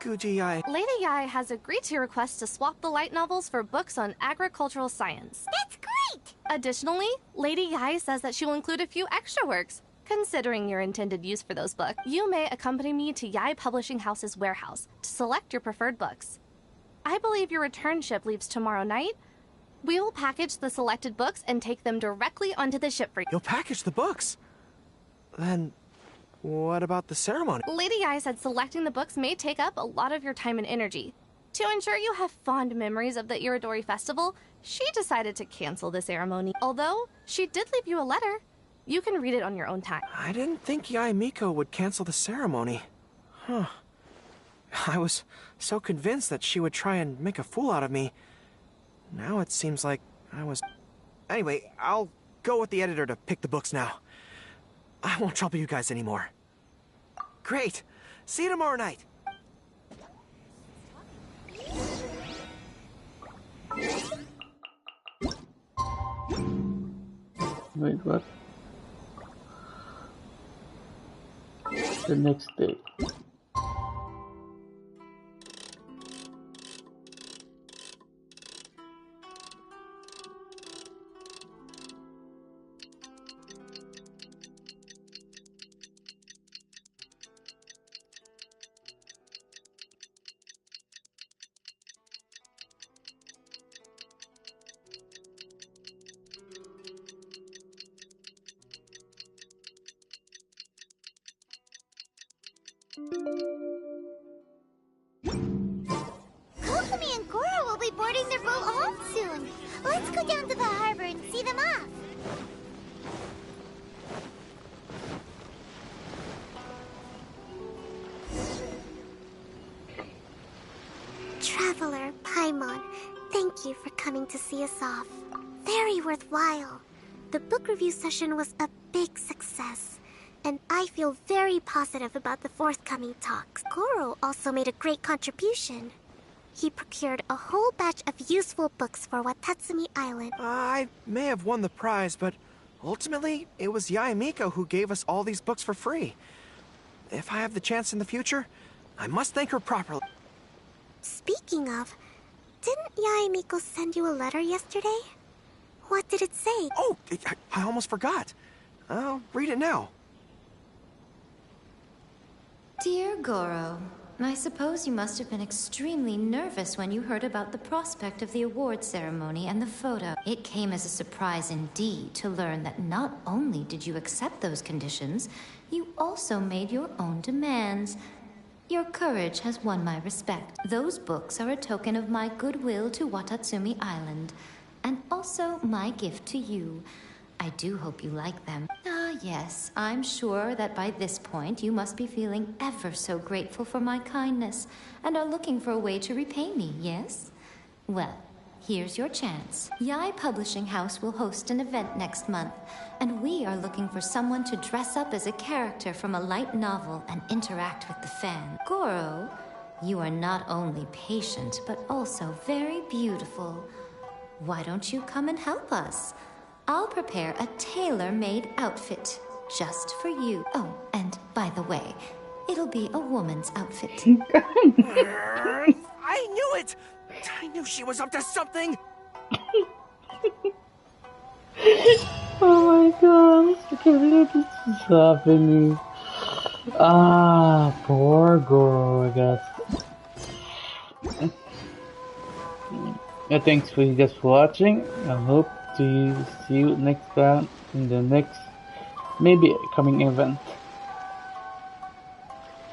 Guji Yae... Lady Yae has agreed to your request to swap the light novels for books on agricultural science. That's great! Additionally, Lady Yae says that she will include a few extra works. Considering your intended use for those books, you may accompany me to Yae Publishing House's warehouse to select your preferred books. I believe your return ship leaves tomorrow night. We will package the selected books and take them directly onto the ship for you. You'll package the books? Then, what about the ceremony? Lady Yae said selecting the books may take up a lot of your time and energy. To ensure you have fond memories of the Iridori Festival, she decided to cancel the ceremony. Although, she did leave you a letter. You can read it on your own time. I didn't think Yae Miko would cancel the ceremony. Huh. I was so convinced that she would try and make a fool out of me. Now it seems like I was... Anyway, I'll go with the editor to pick the books now. I won't trouble you guys anymore. Great! See you tomorrow night! Wait, what? The next day. Kokomi and Goro will be boarding their boat home soon. Let's go down to the harbor and see them off. Traveler, Paimon, thank you for coming to see us off. Very worthwhile. The book review session was a big success, and I feel very positive about the forthcoming talks. Goro also made a great contribution. He procured a whole batch of useful books for Watatsumi Island. I may have won the prize, but ultimately, it was Yae Miko who gave us all these books for free. If I have the chance in the future, I must thank her properly. Speaking of, didn't Yae Miko send you a letter yesterday? What did it say? Oh, I almost forgot. I'll read it now. Dear Goro, I suppose you must have been extremely nervous when you heard about the prospect of the award ceremony and the photo. It came as a surprise indeed to learn that not only did you accept those conditions, you also made your own demands. Your courage has won my respect. Those books are a token of my goodwill to Watatsumi Island, and also my gift to you. I do hope you like them. Ah, yes, I'm sure that by this point you must be feeling ever so grateful for my kindness, and are looking for a way to repay me, yes? Well, here's your chance. Yai Publishing House will host an event next month, and we are looking for someone to dress up as a character from a light novel and interact with the fan. Goro, you are not only patient, but also very beautiful. Why don't you come and help us? I'll prepare a tailor-made outfit just for you. Oh, and by the way, it'll be a woman's outfit. I knew it! I knew she was up to something! Oh my god, I can't believe this is happening. Ah, poor Goro, I guess. Thanks for you guys for watching. I hope to see you next time in the next, maybe coming event.